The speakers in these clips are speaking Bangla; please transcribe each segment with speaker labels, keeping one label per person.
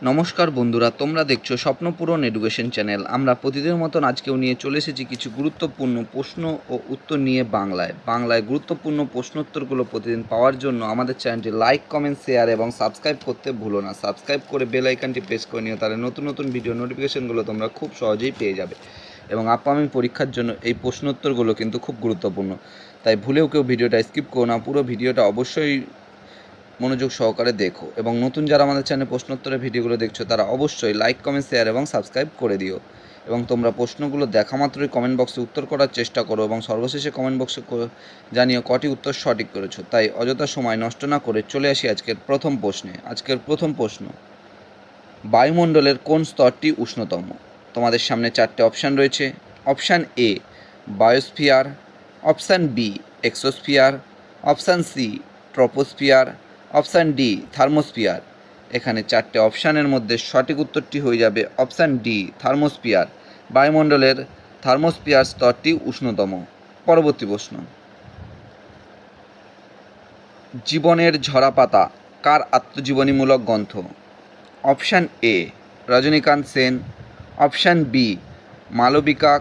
Speaker 1: নমস্কার বন্ধুরা, তোমরা দেখছো স্বপ্নপূরণ এডুকেশন চ্যানেল। আমরা প্রতিদিনের মতন আজকেও নিয়ে চলে এসেছি কিছু গুরুত্বপূর্ণ প্রশ্ন ও উত্তর নিয়ে বাংলায় গুরুত্বপূর্ণ প্রশ্নোত্তরগুলো প্রতিদিন পাওয়ার জন্য আমাদের চ্যানেলটি লাইক, কমেন্ট, শেয়ার এবং সাবস্ক্রাইব করতে ভুলো না। সাবস্ক্রাইব করে বেল আইকনটি প্রেস করে নিও, তাহলে নতুন নতুন ভিডিও নোটিফিকেশনগুলো তোমরা খুব সহজেই পেয়ে যাবে। এবং আপকামিং পরীক্ষার জন্য এই প্রশ্নোত্তরগুলো কিন্তু খুব গুরুত্বপূর্ণ, তাই ভুলেও কেউ ভিডিওটা স্কিপ করো না। পুরো ভিডিওটা অবশ্যই মনোযোগ সহকারে দেখো, এবং নতুন যারা আমাদের চ্যানেলে প্রশ্নোত্তরের ভিডিওগুলো দেখছো তারা অবশ্যই লাইক, কমেন্ট, শেয়ার এবং সাবস্ক্রাইব করে দিও। এবং তোমরা প্রশ্নগুলো দেখা মাত্রই কমেন্ট বক্সে উত্তর করার চেষ্টা করো, এবং সর্বশেষে কমেন্ট বক্সে জানিও কটি উত্তর সঠিক করেছো। তাই অযথা সময় নষ্ট না করে চলে আসি আজকের প্রথম প্রশ্নে। আজকের প্রথম প্রশ্ন, বায়ুমণ্ডলের কোন স্তরটি উষ্ণতম? তোমাদের সামনে চারটে অপশান রয়েছে। Option A biosphere, option B exosphere, option C troposphere, option D thermosphere. এখানে চারটে অপশানের মধ্যে সঠিক উত্তরটি হয়ে যাবে অপশান ডি থার্মোস্ফিয়ার। বায়ুমণ্ডলের থার্মোস্ফিয়ার স্তরটি উষ্ণতম। পরবর্তী প্রশ্ন, জীবনের ঝরা পাতা কার আত্মজীবনীমূলক গ্রন্থ? Option A Rajanikanta Sen, option B Malavika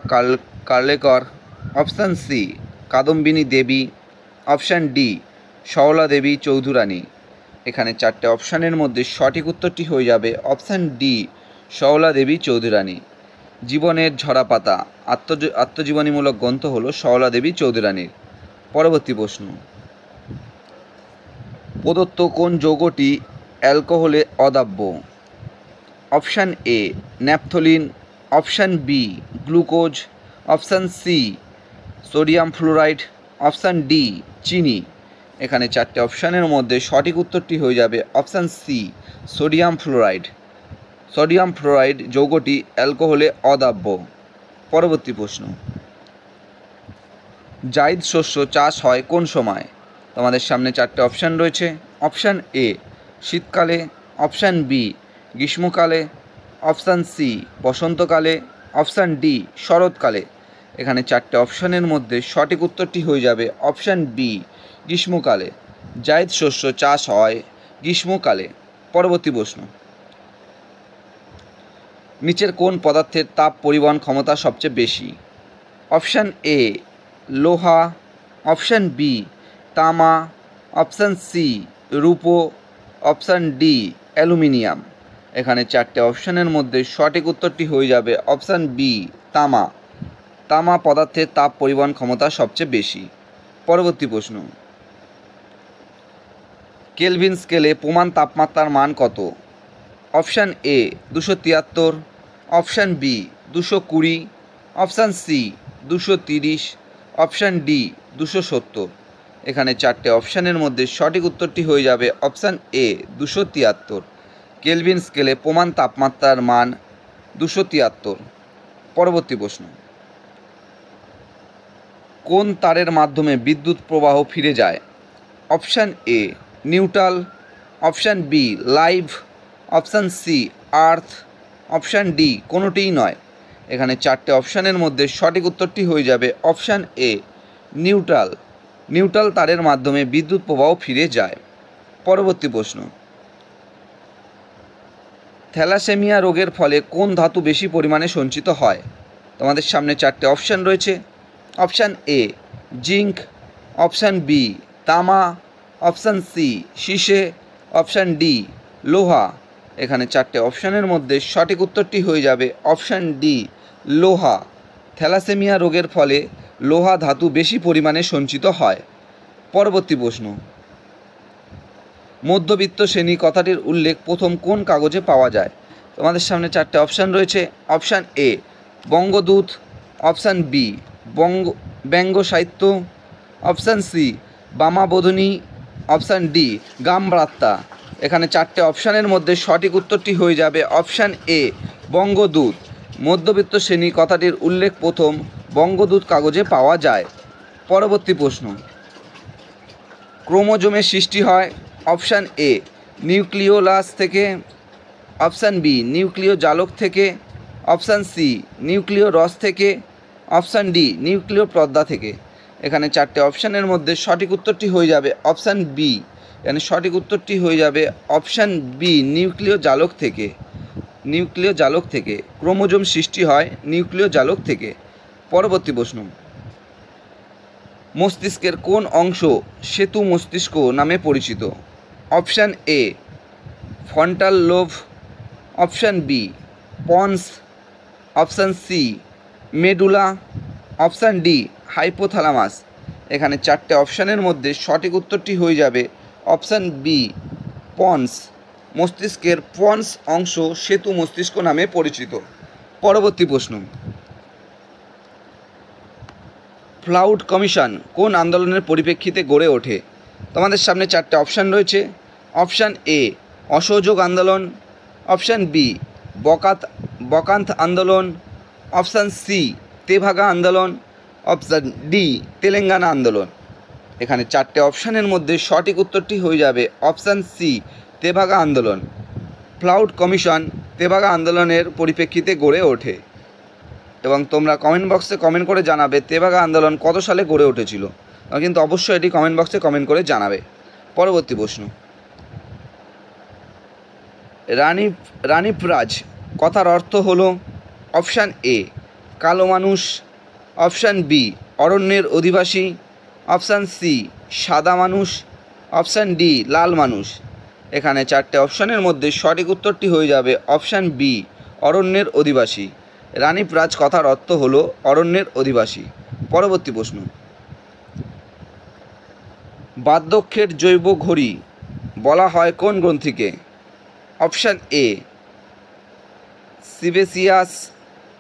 Speaker 1: Karlekar, option C Kadambini Devi, option D Sarala Devi Chaudhurani. এখানে চারটে অপশানের মধ্যে সঠিক উত্তরটি হয়ে যাবে অপশান ডি সরলা দেবী চৌধুরানী। জীবনের ঝরা পাতা আত্মজীবনীমূলক গ্রন্থ হলো সরলা দেবী চৌধুরানীর। পরবর্তী প্রশ্ন, প্রদত্ত কোন যৌগটি অ্যালকোহলে অদাব্য? Option A naphthalene, option B glucose, option C sodium fluoride, option D চিনি। এখানে চারটে অপশানের মধ্যে সঠিক উত্তরটি হয়ে যাবে option C sodium fluoride. Sodium fluoride যৌগটি অ্যালকোহলে অদাব্য। পরবর্তী প্রশ্ন, জায়িদ শস্য চাষ হয় কোন সময়? তোমাদের সামনে চারটে অপশান রয়েছে। অপশান এ শীতকালে, অপশান বি গ্রীষ্মকালে, অপশান সি বসন্তকালে, অপশান ডি শরৎকালে। এখানে চারটে অপশানের মধ্যে সঠিক উত্তরটি হয়ে যাবে অপশান বি গ্রীষ্মকালে। জায়িদ শস্য চাষ হয় গ্রীষ্মকালে। পরবর্তী প্রশ্ন, নিচের কোন পদার্থের তাপ পরিবহন ক্ষমতা সবচেয়ে বেশি? অপশান এ লোহা, অপশান বি তামা, অপশান সি রূপো, অপশান ডি অ্যালুমিনিয়াম। এখানে চারটে অপশানের মধ্যে সঠিক উত্তরটি হয়ে যাবে অপশান বি তামা। তামা পদার্থের তাপ পরিবহন ক্ষমতা সবচেয়ে বেশি। পরবর্তী প্রশ্ন, কেলভিন স্কেলে প্রমাণ তাপমাত্রার মান কত? Option A 273, option B 220, option C 230, option D 270। এখানে চারটে অপশানের মধ্যে সঠিক উত্তরটি হয়ে যাবে অপশান এ 273। কেলভিন স্কেলে প্রমাণ তাপমাত্রার মান 273। পরবর্তী প্রশ্ন, কোন তারের মাধ্যমে বিদ্যুৎ প্রবাহ ফিরে যায়? Option A neutral, option B live, option C earth, option D কোনোটিই নয়। এখানে চারটে অপশানের মধ্যে সঠিক উত্তরটি হয়ে যাবে অপশান এ নিউট্রাল। নিউট্রাল তারের মাধ্যমে বিদ্যুৎ প্রবাহ ফিরে যায়। পরবর্তী প্রশ্ন, থ্যালাসেমিয়া রোগের ফলে কোন ধাতু বেশি পরিমাণে সঞ্চিত হয়? তোমাদের সামনে চারটে অপশান রয়েছে। Option A zinc, option B তামা, অপশান সি সীসে, অপশান ডি লোহা। এখানে চারটে অপশানের মধ্যে সঠিক উত্তরটি হয়ে যাবে অপশান ডি লোহা। থ্যালাসেমিয়া রোগের ফলে লোহা ধাতু বেশি পরিমাণে সঞ্চিত হয়। পরবর্তী প্রশ্ন, মধ্যবিত্ত শ্রেণী কথাটির উল্লেখ প্রথম কোন কাগজে পাওয়া যায়? তোমাদের সামনে চারটে অপশান রয়েছে। অপশান এ বঙ্গদূত, অপশান বি ব্যঙ্গ সাহিত্য, option C Bamabodhini, option D গামবার্তা। এখানে চারটে অপশানের মধ্যে সঠিক উত্তরটি হয়ে যাবে অপশান এ বঙ্গদূত। মধ্যবিত্ত শ্রেণী কথাটির উল্লেখ প্রথম বঙ্গদূত কাগজে পাওয়া যায়। পরবর্তী প্রশ্ন, ক্রোমোজোমের সৃষ্টি হয় অপশান এ নিউক্লিওলাস থেকে, অপশান বি নিউক্লিয় জালক থেকে, অপশান সি নিউক্লিয় রস থেকে, অপশান ডি নিউক্লিয় পর্দা থেকে। এখানে চারটে অপশানের মধ্যে সঠিক উত্তরটি হয়ে যাবে অপশান বি। এখানে সঠিক উত্তরটি হয়ে যাবে অপশান বি নিউক্লিয় জালক থেকে। নিউক্লিয় জালক থেকে। ক্রোমোজোম সৃষ্টি হয় নিউক্লিয় জালক থেকে। পরবর্তী প্রশ্ন, মস্তিষ্কের কোন অংশ সেতু মস্তিষ্ক নামে পরিচিত? Option A frontal lobe, option B pons, option C medulla, option D hypothalamus. এখানে চারটে অপশানের মধ্যে সঠিক উত্তরটি হয়ে যাবে অপশান বি পন্স। মস্তিষ্কের পন্স অংশ সেতু মস্তিষ্ক নামে পরিচিত। পরবর্তী প্রশ্ন, ক্লাউড কমিশন কোন আন্দোলনের পরিপ্রেক্ষিতে গড়ে ওঠে? তোমাদের সামনে চারটে অপশান রয়েছে। অপশান এ অসহযোগ আন্দোলন, অপশান বি বকান্ত আন্দোলন, অপশান সি তেভাগা আন্দোলন, অপশান ডি তেলেঙ্গানা আন্দোলন। এখানে চারটে অপশানের মধ্যে সঠিক উত্তরটি হয়ে যাবে অপশান সি তেভাগা আন্দোলন। ক্লাউড কমিশন তেভাগা আন্দোলনের পরিপ্রেক্ষিতে গড়ে ওঠে। এবং তোমরা কমেন্ট বক্সে কমেন্ট করে জানাবে তেভাগা আন্দোলন কত সালে গড়ে উঠেছিল, কিন্তু অবশ্যই এটি কমেন্ট বক্সে কমেন্ট করে জানাবে। পরবর্তী প্রশ্ন, রানীপরাজ কথার অর্থ হলো অপশান এ কালো মানুষ, অপশান বি অরণ্যের অধিবাসী, অপশান সি সাদা মানুষ, অপশান ডি লাল মানুষ। এখানে চারটে অপশানের মধ্যে সঠিক উত্তরটি হয়ে যাবে অপশান বি অরণ্যের অধিবাসী। রানীপরাজ কথার অর্থ হলো অরণ্যের অধিবাসী। পরবর্তী প্রশ্ন, বার্ধক্যের জৈব ঘড়ি বলা হয় কোন গ্রন্থিকে? Option A sebaceous,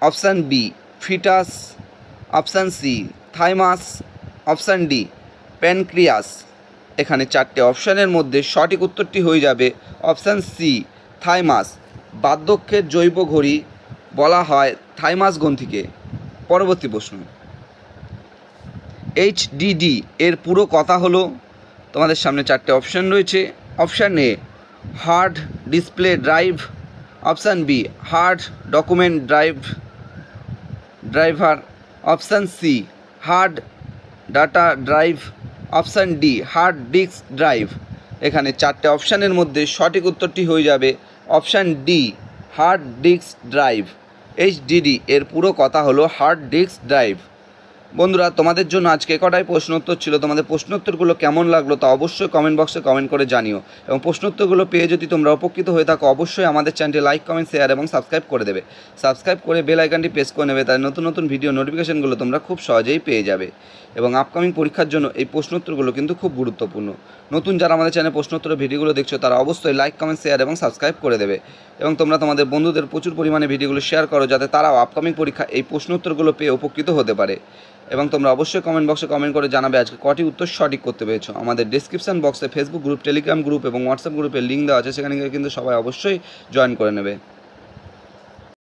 Speaker 1: option B fetus, option C thymus, option D pancreas. এখানে চারটে অপশানের মধ্যে সঠিক উত্তরটি হয়ে যাবে অপশান সি থাইমাস। বার্ধক্যের জৈব ঘড়ি বলা হয় থাইমাস গ্রন্থিকে। পরবর্তী প্রশ্ন, এইচডিডি এর পুরো কথা হলো, তোমাদের সামনে চারটে অপশান রয়েছে। Option A hard display drive, option B hard document driver, option C hard data drive, option D hard disk drive. এখানে চারটে অপশানের মধ্যে সঠিক উত্তরটি হয়ে যাবে option D hard disk drive. HDD এর পুরো কথা হলো হার্ড ডিস্ক ড্রাইভ। বন্ধুরা, তোমাদের জন্য আজকে কটাই প্রশ্নোত্তর ছিল। তোমাদের প্রশ্নোত্তরগুলো কেমন লাগলো তা অবশ্যই কমেন্ট বক্সে কমেন্ট করে জানিও। এবং প্রশ্নোত্তরগুলো পেয়ে যদি তোমরা উপকৃত হয়ে থাকো অবশ্যই আমাদের চ্যানেলটি লাইক, কমেন্ট, শেয়ার এবং সাবস্ক্রাইব করে দেবে। সাবস্ক্রাইব করে বেল আইকনটি প্রেস করে নেবে, তাই নতুন নতুন ভিডিও নোটিফিকেশনগুলো তোমরা খুব সহজেই পেয়ে যাবে। এবং আপকামিং পরীক্ষার জন্য এই প্রশ্নোত্তরগুলো কিন্তু খুব গুরুত্বপূর্ণ। নতুন যারা আমাদের চ্যানেলে প্রশ্নোত্তরের ভিডিওগুলো দেখছো তারা অবশ্যই লাইক, কমেন্ট, শেয়ার এবং সাবস্ক্রাইব করে দেবে। এবং তোমরা তোমাদের বন্ধুদের প্রচুর পরিমাণে ভিডিওগুলো শেয়ার করো যাতে তারাও আপকামিং পরীক্ষা এই প্রশ্নোত্তরগুলো পেয়ে উপকৃত হতে পারে। এবং তোমরা অবশ্যই কমেন্ট বক্সে কমেন্ট করে জানাবে আজকে কটি উত্তর সঠিক করতে পেরেছো। আমাদের ডেসক্রিপশন বক্সে ফেসবুক গ্রুপ, টেলিগ্রাম গ্রুপ এবং হোয়াটসঅ্যাপ গ্রুপের লিঙ্ক দেওয়া আছে, সেখানে কিন্তু সবাই অবশ্যই জয়েন করে নেবে।